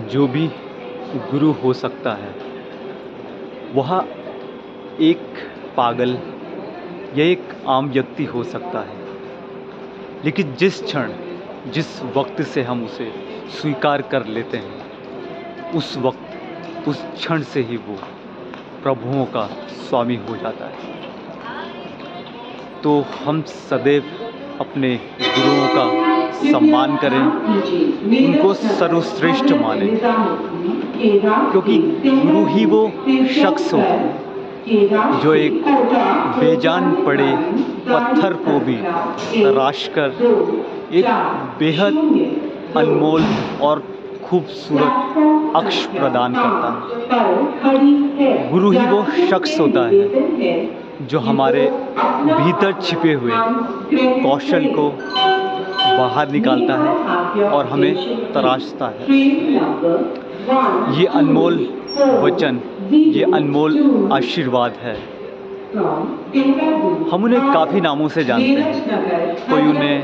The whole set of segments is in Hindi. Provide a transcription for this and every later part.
जो भी गुरु हो सकता है वह एक पागल या एक आम व्यक्ति हो सकता है, लेकिन जिस क्षण जिस वक्त से हम उसे स्वीकार कर लेते हैं उस वक्त उस क्षण से ही वो प्रभुओं का स्वामी हो जाता है। तो हम सदैव अपने गुरुओं का सम्मान करें, उनको सर्वश्रेष्ठ मानें, क्योंकि गुरु ही वो शख्स होता है जो एक बेजान पड़े पत्थर को भी तराश कर एक बेहद अनमोल और खूबसूरत अक्ष प्रदान करता है। गुरु ही वो शख्स होता है जो हमारे भीतर छिपे हुए कौशल को बाहर निकालता है और हमें तराशता है। ये अनमोल वचन, ये अनमोल आशीर्वाद है। हम उन्हें काफ़ी नामों से जानते हैं। कोई उन्हें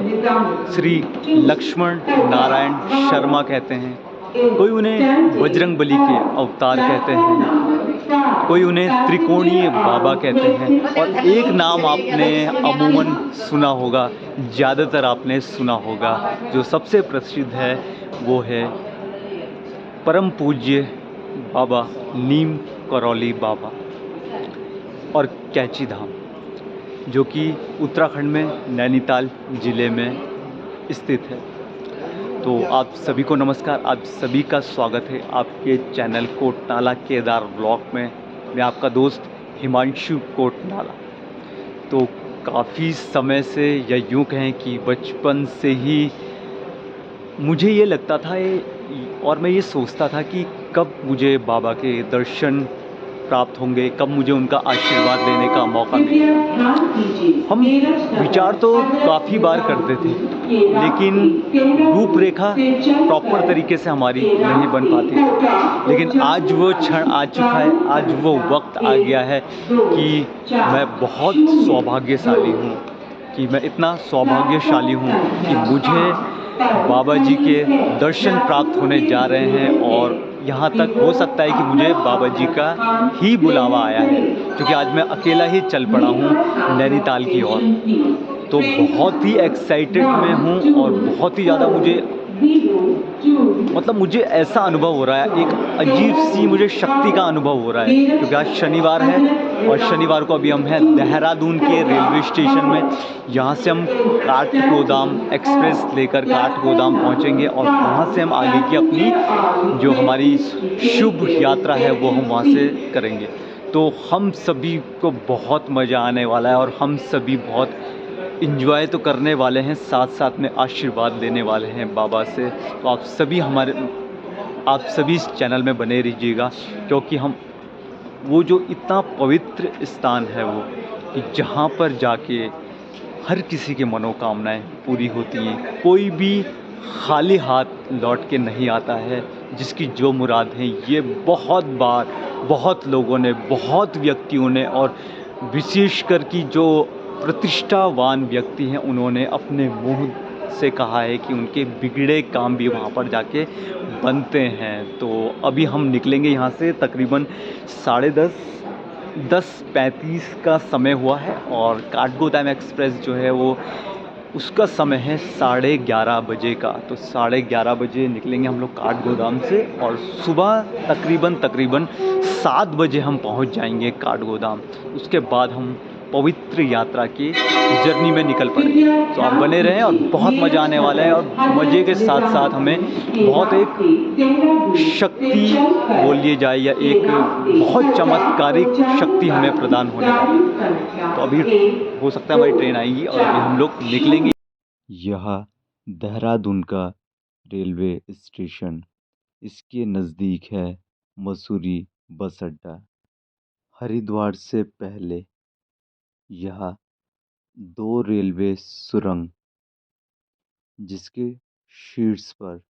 श्री लक्ष्मण नारायण शर्मा कहते हैं, कोई उन्हें बजरंगबली के अवतार कहते हैं, कोई उन्हें त्रिकोणीय बाबा कहते हैं, और एक नाम आपने अमूमन सुना होगा, ज़्यादातर आपने सुना होगा, जो सबसे प्रसिद्ध है वो है परम पूज्य बाबा नीम करौली बाबा और कैची धाम, जो कि उत्तराखंड में नैनीताल ज़िले में स्थित है। तो आप सभी को नमस्कार, आप सभी का स्वागत है आपके चैनल कोटनाला केदार व्लॉग में। मैं आपका दोस्त हिमांशु कोटनाला। तो काफ़ी समय से, या यूँ कहें कि बचपन से ही मुझे ये लगता था और मैं ये सोचता था कि कब मुझे बाबा के दर्शन प्राप्त होंगे, कब मुझे उनका आशीर्वाद लेने का मौका मिलेगा। हम विचार तो काफ़ी बार करते थे, लेकिन रूपरेखा प्रॉपर तरीके से हमारी नहीं बन पाती। लेकिन आज वो क्षण आ चुका है, आज वो वक्त आ गया है कि मैं बहुत सौभाग्यशाली हूँ, कि मैं इतना सौभाग्यशाली हूँ कि मुझे बाबा जी के दर्शन प्राप्त होने जा रहे हैं। और यहाँ तक हो सकता है कि मुझे बाबा जी का ही बुलावा आया है, क्योंकि आज मैं अकेला ही चल पड़ा हूँ नैनीताल की ओर। तो बहुत ही एक्साइटेड मैं हूँ और बहुत ही ज़्यादा मुझे ऐसा अनुभव हो रहा है, एक अजीब सी मुझे शक्ति का अनुभव हो रहा है, क्योंकि आज शनिवार है और शनिवार को अभी हम हैं देहरादून के रेलवे स्टेशन में। यहाँ से हम काठगोदाम एक्सप्रेस लेकर काठगोदाम पहुँचेंगे और वहाँ से हम आगे की अपनी जो हमारी शुभ यात्रा है वो हम वहाँ से करेंगे। तो हम सभी को बहुत मज़ा आने वाला है और हम सभी बहुत इन्जॉय तो करने वाले हैं, साथ साथ में आशीर्वाद लेने वाले हैं बाबा से। तो आप सभी इस चैनल में बने रहिएगा, क्योंकि हम वो जो इतना पवित्र स्थान है वो, कि जहाँ पर जाके हर किसी की मनोकामनाएं पूरी होती हैं। कोई भी खाली हाथ लौट के नहीं आता है, जिसकी जो मुराद है। ये बहुत बार बहुत लोगों ने, बहुत व्यक्तियों ने, और विशेषकर कि जो प्रतिष्ठावान व्यक्ति हैं उन्होंने अपने मुंह से कहा है कि उनके बिगड़े काम भी वहाँ पर जाके बनते हैं। तो अभी हम निकलेंगे यहाँ से, तकरीबन 10:35 का समय हुआ है, और काठगोदाम एक्सप्रेस जो है वो उसका समय है 11:30 बजे का। तो 11:30 बजे निकलेंगे हम लोग काठगोदाम से, और सुबह तकरीबन 7 बजे हम पहुंच जाएंगे काठगोदाम। उसके बाद हम पवित्र यात्रा की जर्नी में निकल पड़ेंगे। तो आप बने रहें और बहुत मज़ा आने वाला है, और मज़े के साथ साथ हमें बहुत एक शक्ति बोलिए जाए, या एक बहुत चमत्कारिक शक्ति हमें प्रदान होने वाली है। तो अभी हो सकता है हमारी ट्रेन आएगी और अभी हम लोग निकलेंगे। यह देहरादून का रेलवे स्टेशन, इसके नज़दीक है मसूरी बस अड्डा। हरिद्वार से पहले यह 2 रेलवे सुरंग, जिसके शीर्ष पर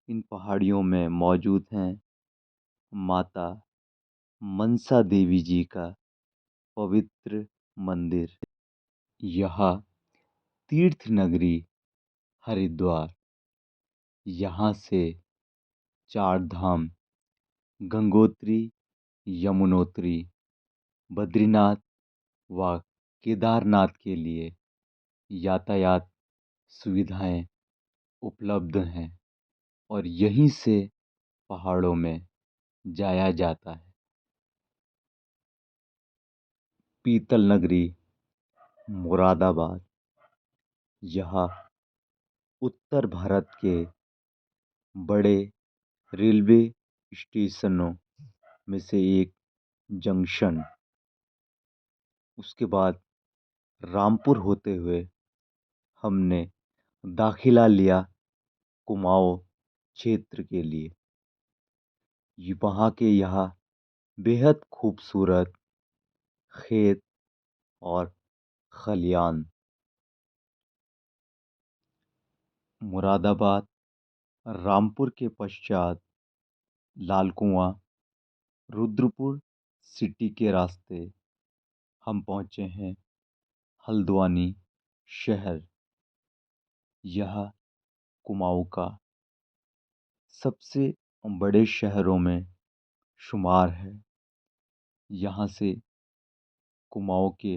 इन पहाड़ियों में मौजूद हैं माता मनसा देवी जी का पवित्र मंदिर। यह तीर्थ नगरी हरिद्वार यहाँ से चार धाम गंगोत्री, यमुनोत्री, बद्रीनाथ व केदारनाथ के लिए यातायात सुविधाएं उपलब्ध हैं और यहीं से पहाड़ों में जाया जाता है। पीतल नगरी मुरादाबाद, यह उत्तर भारत के बड़े रेलवे स्टेशनों में से एक जंक्शन। उसके बाद रामपुर होते हुए हमने दाखिला लिया कुमाऊं क्षेत्र के लिए। वहाँ के यहाँ बेहद खूबसूरत खेत और खलियान। मुरादाबाद रामपुर के पश्चात लाल कुआं, रुद्रपुर सिटी के रास्ते हम पहुँचे हैं हल्द्वानी शहर। यह कुमाऊं का सबसे बड़े शहरों में शुमार है। यहाँ से कुमाऊं के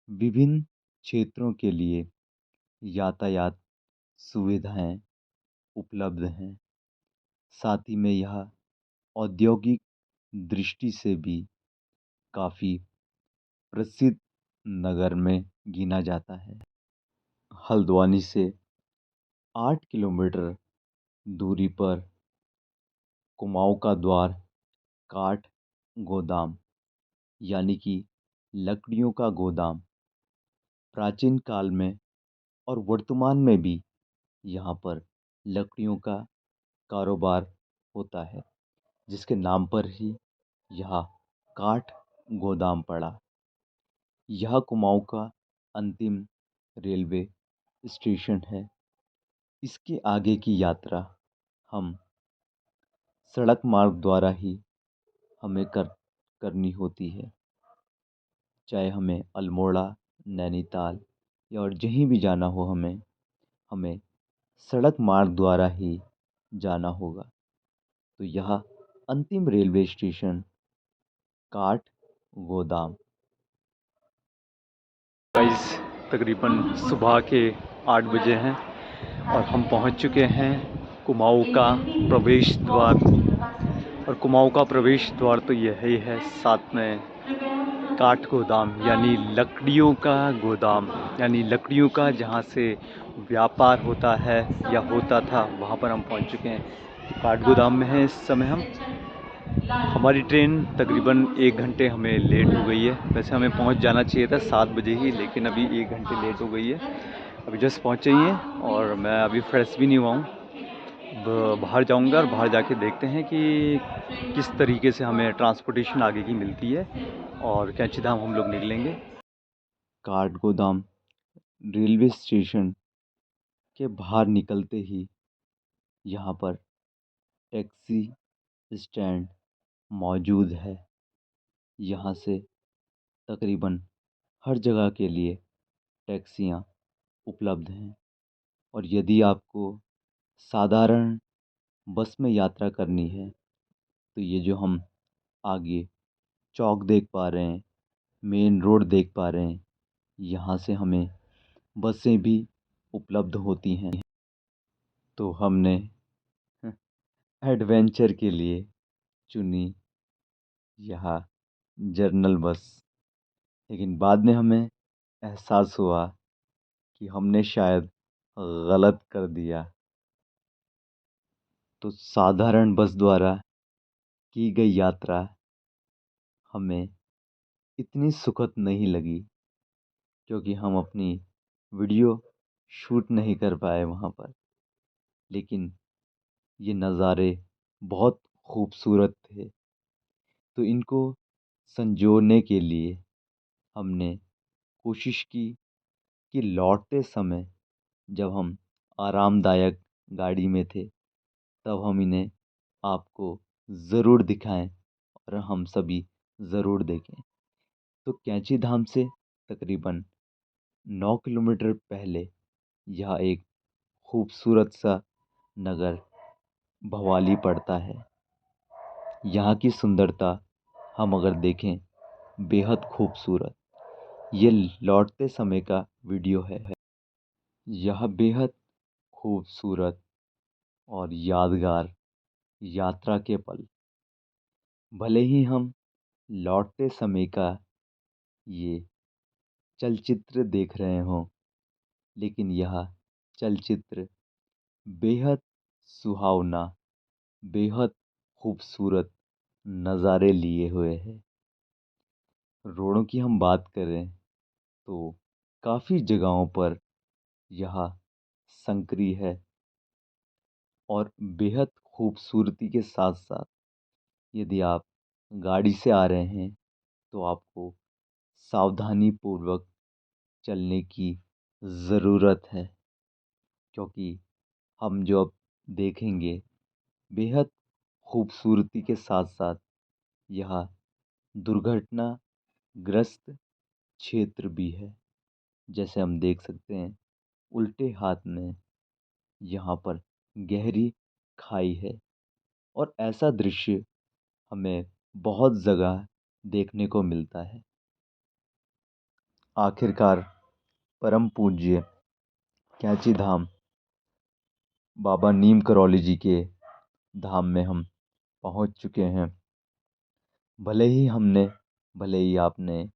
विभिन्न क्षेत्रों के लिए यातायात सुविधाएं उपलब्ध हैं। साथ ही में यह औद्योगिक दृष्टि से भी काफ़ी प्रसिद्ध नगर में गिना जाता है। हल्द्वानी से 8 किलोमीटर दूरी पर कुमाऊं का द्वार काठ गोदाम यानी कि लकड़ियों का गोदाम प्राचीन काल में और वर्तमान में भी यहाँ पर लकड़ियों का कारोबार होता है, जिसके नाम पर ही यह काठ गोदाम पड़ा। यह कुमाऊं का अंतिम रेलवे स्टेशन है। इसके आगे की यात्रा हम सड़क मार्ग द्वारा ही हमें करनी होती है। चाहे हमें अल्मोड़ा, नैनीताल या और जहीं भी जाना हो, हमें सड़क मार्ग द्वारा ही जाना होगा। तो यह अंतिम रेलवे स्टेशन काठ गोदाम। गाइस, तकरीबन सुबह के 8 बजे हैं और हम पहुंच चुके हैं कुमाऊं का प्रवेश द्वार। और कुमाऊं का प्रवेश द्वार तो यही है, साथ में काठ गोदाम यानी लकड़ियों का गोदाम, यानी लकड़ियों का जहां से व्यापार होता है या होता था, वहां पर हम पहुंच चुके हैं। काठ गोदाम में है इस समय हम। हमारी ट्रेन तकरीबन 1 घंटे हमें लेट हो गई है। वैसे हमें पहुंच जाना चाहिए था 7 बजे ही, लेकिन अभी 1 घंटे लेट हो गई है। अभी जस्ट पहुंचे ही हैं और मैं अभी फ्रेश भी नहीं हुआ हूँ। बाहर जाऊंगा और बाहर जाके देखते हैं कि किस तरीके से हमें ट्रांसपोर्टेशन आगे की मिलती है और कैंची धाम हम लोग निकलेंगे। काठ गोदाम रेलवे स्टेशन के बाहर निकलते ही यहाँ पर टैक्सी स्टैंड मौजूद है। यहाँ से तकरीबन हर जगह के लिए टैक्सियाँ उपलब्ध हैं। और यदि आपको साधारण बस में यात्रा करनी है तो ये जो हम आगे चौक देख पा रहे हैं, मेन रोड देख पा रहे हैं, यहाँ से हमें बसें भी उपलब्ध होती हैं। तो हमने एडवेंचर के लिए चुनी यह जर्नल बस, लेकिन बाद में हमें एहसास हुआ कि हमने शायद गलत कर दिया। तो साधारण बस द्वारा की गई यात्रा हमें इतनी सुखद नहीं लगी, क्योंकि हम अपनी वीडियो शूट नहीं कर पाए वहाँ पर। लेकिन ये नज़ारे बहुत खूबसूरत थे, तो इनको संजोने के लिए हमने कोशिश की कि लौटते समय जब हम आरामदायक गाड़ी में थे, तब हम इन्हें आपको ज़रूर दिखाएं और हम सभी ज़रूर देखें। तो कैंची धाम से तकरीबन 9 किलोमीटर पहले यह एक खूबसूरत सा नगर भवाली पड़ता है। यहाँ की सुंदरता हम अगर देखें, बेहद खूबसूरत। ये लौटते समय का वीडियो है। यह बेहद खूबसूरत और यादगार यात्रा के पल। भले ही हम लौटते समय का ये चलचित्र देख रहे हों, लेकिन यह चलचित्र बेहद सुहावना, बेहद खूबसूरत नज़ारे लिए हुए है। रोडों की हम बात करें तो काफ़ी जगहों पर यह संकरी है और बेहद खूबसूरती के साथ साथ यदि आप गाड़ी से आ रहे हैं तो आपको सावधानी पूर्वक चलने की ज़रूरत है, क्योंकि हम जो अब देखेंगे बेहद खूबसूरती के साथ साथ यह दुर्घटनाग्रस्त क्षेत्र भी है। जैसे हम देख सकते हैं, उल्टे हाथ में यहाँ पर गहरी खाई है और ऐसा दृश्य हमें बहुत जगह देखने को मिलता है। आखिरकार परम पूज्य कैंची धाम बाबा नीम करौली जी के धाम में हम पहुंच चुके हैं। भले ही आपने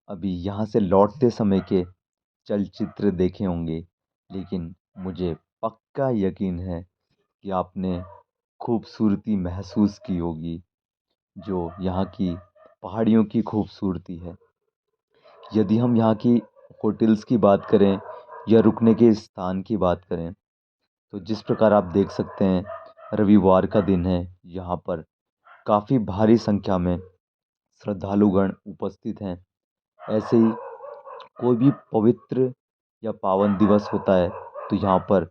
अभी यहाँ से लौटते समय के चलचित्र देखे होंगे, लेकिन मुझे पक्का यकीन है कि आपने खूबसूरती महसूस की होगी, जो यहाँ की पहाड़ियों की खूबसूरती है। यदि हम यहाँ की होटल्स की बात करें या रुकने के स्थान की बात करें, तो जिस प्रकार आप देख सकते हैं, रविवार का दिन है, यहाँ पर काफ़ी भारी संख्या में श्रद्धालुगण उपस्थित हैं। ऐसे ही कोई भी पवित्र या पावन दिवस होता है तो यहाँ पर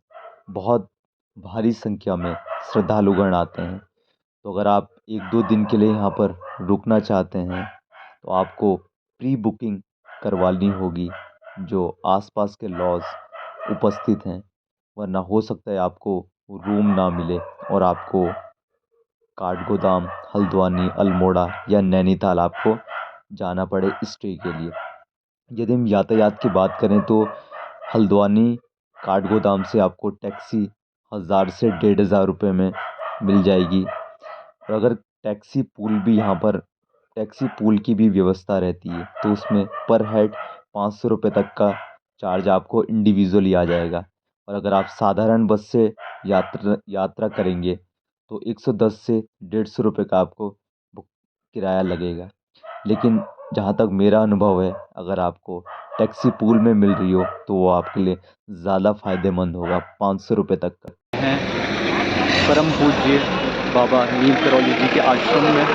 बहुत भारी संख्या में श्रद्धालुगण आते हैं। तो अगर आप 1-2 दिन के लिए यहाँ पर रुकना चाहते हैं तो आपको प्री बुकिंग करवानी होगी, जो आसपास के लॉज उपस्थित हैं, वरना हो सकता है आपको रूम ना मिले और आपको काठगोदाम, हल्द्वानी, अल्मोड़ा या नैनीताल आपको जाना पड़े स्टे के लिए। यदि हम यातायात की बात करें तो हल्द्वानी काठगोदाम से आपको टैक्सी 1000 से 1500 रुपये में मिल जाएगी। और अगर टैक्सी पूल की भी व्यवस्था रहती है तो उसमें पर हेड 500 रुपये तक का चार्ज आपको इंडिविजुअली आ जाएगा। और अगर आप साधारण बस से यात्रा करेंगे तो 110 से 150 रुपये का आपको किराया लगेगा। लेकिन जहाँ तक मेरा अनुभव है, अगर आपको टैक्सी पूल में मिल रही हो तो वो आपके लिए ज़्यादा फ़ायदेमंद होगा, 500 रुपये तक का हैं। परम पूज्य बाबा नीम करौली जी के आश्रम में,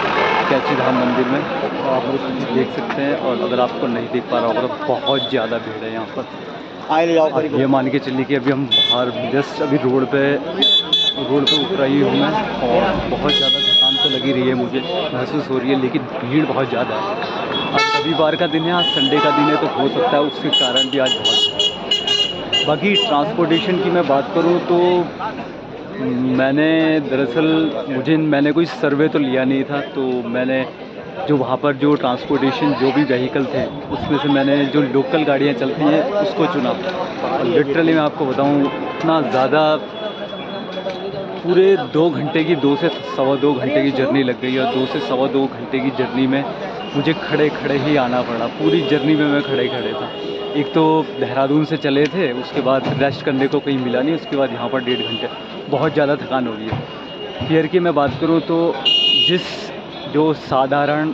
कैंची धाम मंदिर में, तो आप लोग देख सकते हैं। और अगर आपको नहीं देख पा रहा होगा तो बहुत ज़्यादा भीड़ है यहाँ पर। ये मान के चलिए कि अभी हम बाहर जस्ट अभी रोड पे उतर रही हूँ मैं, और बहुत ज़्यादा थकान तो लगी रही है, मुझे महसूस हो रही है, लेकिन भीड़ बहुत ज़्यादा है। आज रविवार का दिन है, आज संडे का दिन है, तो हो सकता है उसके कारण भी आज बहुत। बाकी ट्रांसपोर्टेशन की मैं बात करूँ तो मैंने कोई सर्वे तो लिया नहीं था, तो मैंने जो वहाँ पर जो ट्रांसपोर्टेशन जो भी व्हीकल थे उसमें से मैंने जो लोकल गाड़ियाँ चलती हैं उसको चुना। और लिटरली मैं आपको बताऊँ, इतना ज़्यादा पूरे 2 घंटे की 2 से सवा 2 घंटे की जर्नी लग गई, और 2 से सवा 2 घंटे की जर्नी में मुझे खड़े खड़े ही आना पड़ा। पूरी जर्नी में मैं खड़े खड़े था। एक तो देहरादून से चले थे, उसके बाद रेस्ट करने को कहीं मिला नहीं, उसके बाद यहाँ पर 1.5 घंटे, बहुत ज़्यादा थकान हो गई है। फेयर की मैं बात करूँ तो जो साधारण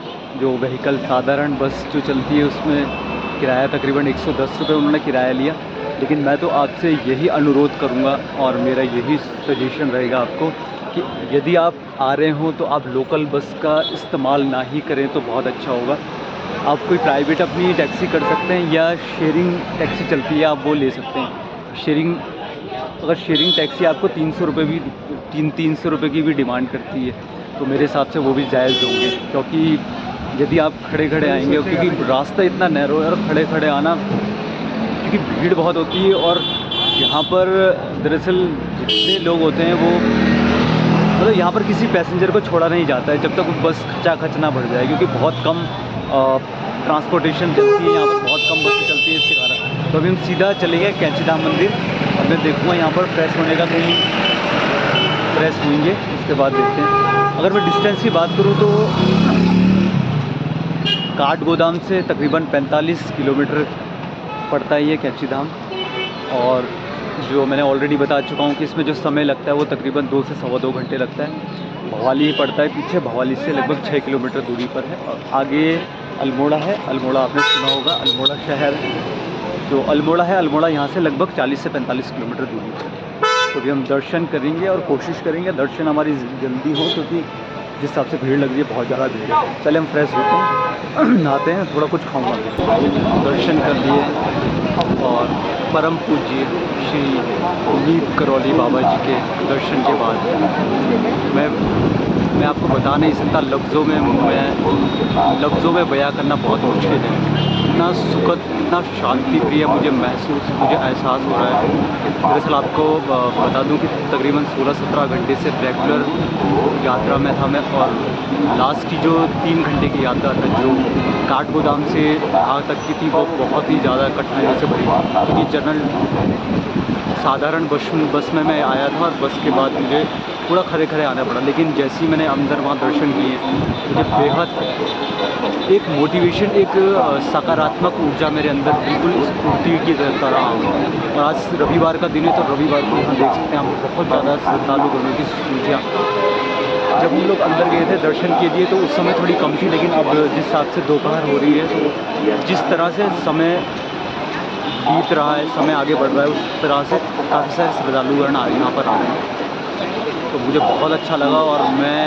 बस जो चलती है उसमें किराया तकरीबन 110 रुपये उन्होंने किराया लिया। लेकिन मैं तो आपसे यही अनुरोध करूँगा और मेरा यही सजेशन रहेगा आपको कि यदि आप आ रहे हो तो आप लोकल बस का इस्तेमाल ना ही करें तो बहुत अच्छा होगा। आप कोई प्राइवेट अपनी टैक्सी कर सकते हैं या शेयरिंग टैक्सी चलती है, आप वो ले सकते हैं। अगर शेयरिंग टैक्सी आपको 300 रुपये की भी डिमांड करती है तो मेरे हिसाब से वो भी जायज़ होंगे, क्योंकि यदि आप खड़े खड़े आएंगे, क्योंकि रास्ता इतना नैरो है और खड़े खड़े आना, क्योंकि भीड़ बहुत होती है। और यहाँ पर दरअसल जितने लोग होते हैं वो मतलब यहाँ पर किसी पैसेंजर को छोड़ा नहीं जाता है जब तक वो बस खचाखच ना बढ़ जाए, क्योंकि बहुत कम ट्रांसपोर्टेशन चलती है यहाँ पर, बहुत कम बसें चलती है इसके कारण। तो अभी हम सीधा चलेंगे कैंची धाम मंदिर और मैं देखूँगा यहाँ पर फ्रेश होने का कहीं फ्रेश होंगे, उसके बाद देखते हैं। अगर मैं डिस्टेंस की बात करूँ तो काठगोदाम से तकरीबन 45 किलोमीटर पड़ता है ये कैंची धाम, और जो मैंने ऑलरेडी बता चुका हूँ कि इसमें जो समय लगता है वो तकरीबन 2 से सवा 2 घंटे लगता है। भवाली ही पड़ता है पीछे, भवाली से लगभग 6 किलोमीटर दूरी पर है। और आगे अल्मोड़ा है, अल्मोड़ा आपने सुना होगा, अल्मोड़ा शहर जो अल्मोड़ा है, अल्मोड़ा यहाँ से लगभग 40 से 45 किलोमीटर दूरी पर है। तो अभी हम दर्शन करेंगे और कोशिश करेंगे दर्शन हमारी जल्दी हो, क्योंकि जिस हिसाब से भीड़ लग रही है बहुत ज़्यादा भीड़ है। पहले हम फ्रेश होते हैं, नहाते हैं, थोड़ा कुछ खाऊंगा। दर्शन कर लिए और परम पूज्य श्री नीप करौली बाबा जी के दर्शन के बाद मैं आपको बता नहीं सकता, लफ्ज़ों में बयां करना बहुत मुश्किल है। इतना सुखद, इतना शांति प्रिय मुझे एहसास हो रहा है। दरअसल आपको बता दूं कि तकरीबन 16-17 घंटे से रेगुलर यात्रा में था मैं, और लास्ट की जो 3 घंटे की यात्रा था जो काठगोदाम से यहाँ तक की थी वो बहुत ही ज़्यादा कठिनाइयों से भरी, क्योंकि जनरल साधारण बस में मैं आया था और बस के बाद मुझे थोड़ा खड़े खड़े आना पड़ा। लेकिन जैसे ही मैंने अंदर वहाँ दर्शन किए, मुझे बेहद एक मोटिवेशन, एक सकारात्मक ऊर्जा मेरे अंदर बिल्कुल स्फूर्ति की तरह। और आज रविवार का दिन है, तो रविवार को यहाँ देख सकते हैं हम बहुत ज़्यादा श्रद्धालुगणों की संख्या। जब हम लोग अंदर गए थे दर्शन के लिए तो उस समय थोड़ी कम थी, लेकिन अब जिस हिसाब से दोपहर हो रही है, तो जिस तरह से समय बीत रहा है, समय आगे बढ़ रहा है, उस तरह से काफ़ी सारे श्रद्धालुगण यहाँ पर आ रहे हैं। तो मुझे बहुत अच्छा लगा, और मैं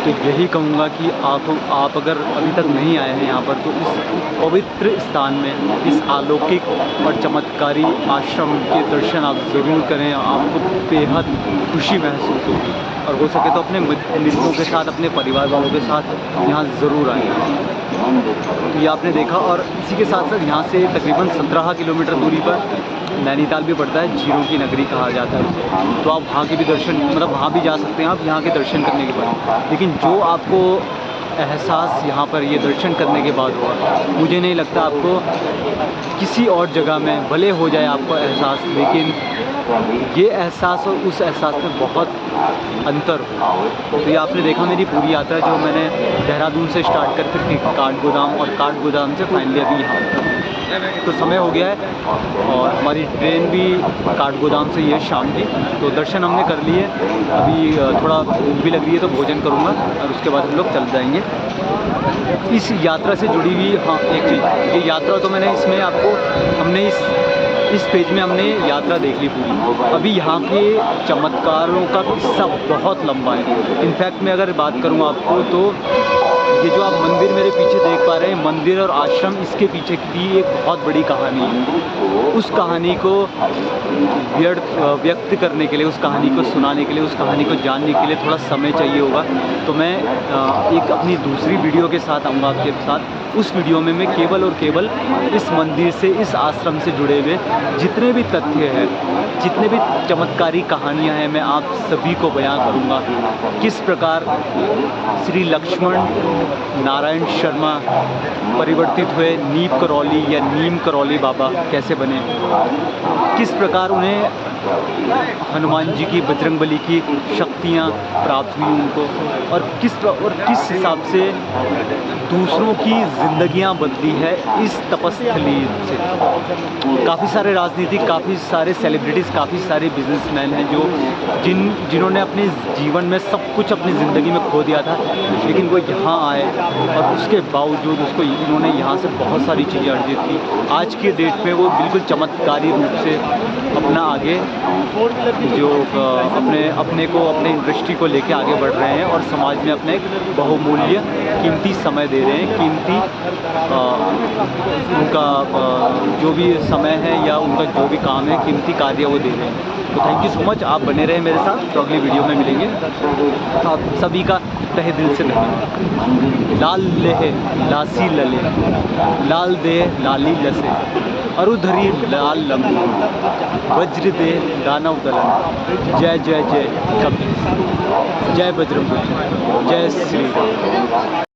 तो यही कहूँगा कि आप अगर अभी तक नहीं आए हैं यहाँ पर, तो इस पवित्र स्थान में, इस अलौकिक और चमत्कारी आश्रम के दर्शन आप ज़रूर करें। आपको बेहद खुशी महसूस होगी, और हो सके तो अपने मित्रों के साथ, अपने परिवार वालों के साथ यहाँ ज़रूर आएँ। ये आपने देखा, और इसी के साथ साथ यहाँ से तकरीबन 17 किलोमीटर दूरी पर नैनीताल भी पड़ता है, झीलों की नगरी कहा जाता है उसे। तो आप वहाँ के भी दर्शन, मतलब वहाँ भी जा सकते हैं आप यहाँ के दर्शन करने के बाद। लेकिन जो आपको एहसास यहाँ पर ये दर्शन करने के बाद हुआ, मुझे नहीं लगता आपको किसी और जगह में भले हो जाए आपको एहसास, लेकिन ये एहसास और उस एहसास में बहुत अंतर हो। तो ये आपने देखा मेरी पूरी यात्रा जो मैंने देहरादून से स्टार्ट कर फिर काठगोदाम, और काठगोदाम से फाइनली अभी यहाँ तो समय हो गया है, और हमारी ट्रेन भी काठगोदाम से ये शाम की। तो दर्शन हमने कर लिए, अभी थोड़ा भूख भी लग रही है तो भोजन करूँगा, और उसके बाद हम लोग चल जाएंगे। इस यात्रा से जुड़ी हुई एक चीज़, ये यात्रा तो मैंने इसमें आपको, हमने इस पेज में हमने यात्रा देख ली पूरी। अभी यहाँ के चमत्कारों का किस्सा बहुत लंबा है। इनफैक्ट मैं अगर बात करूँ आपको, तो ये जो आप मंदिर मेरे पीछे देख पा रहे हैं, मंदिर और आश्रम, इसके पीछे की एक बहुत बड़ी कहानी है। उस कहानी को व्यक्त करने के लिए, उस कहानी को सुनाने के लिए, उस कहानी को जानने के लिए थोड़ा समय चाहिए होगा। तो मैं एक अपनी दूसरी वीडियो के साथ आऊँगा आपके साथ। उस वीडियो में मैं केवल और केवल इस मंदिर से, इस आश्रम से जुड़े हुए जितने भी तथ्य हैं, जितने भी चमत्कारी कहानियाँ हैं, मैं आप सभी को बयां करूँगा। किस प्रकार श्री लक्ष्मण नारायण शर्मा परिवर्तित हुए, नीप करौली या नीम करौली बाबा कैसे बने, किस प्रकार उन्हें हनुमान जी की, बजरंगबली की शक्तियाँ प्राप्त हुई उनको, और किस हिसाब से दूसरों की ज़िंदगियाँ बदली है इस तपस्थली से। काफ़ी सारे राजनीतिक, काफ़ी सारे सेलिब्रिटीज़, काफ़ी सारे बिजनेसमैन हैं जो जिन्होंने अपने जीवन में सब कुछ अपनी ज़िंदगी में खो दिया था, लेकिन वो यहाँ आए और उसके बावजूद उन्होंने यहाँ से बहुत सारी चीज़ें अर्जित की। आज के डेट में वो बिल्कुल चमत्कारी रूप से अपना आगे जो अपने इंडस्ट्री को लेके आगे बढ़ रहे हैं, और समाज में अपने बहुमूल्य कीमती समय दे रहे हैं, कीमती उनका जो भी समय है या उनका जो भी काम है, कीमती कार्य वो दे रहे हैं। तो थैंक यू सो मच, आप बने रहें मेरे साथ। तो अगली वीडियो में मिलेंगे। आप सभी का तहे दिल से धन्यवाद। लाल लेह लासी लले, लाल दे लाली लसे। अरुधरी लाल लंगू वज्र दे दानव दलन जय जय जय कपी जय बजरंग बली जय श्री राम।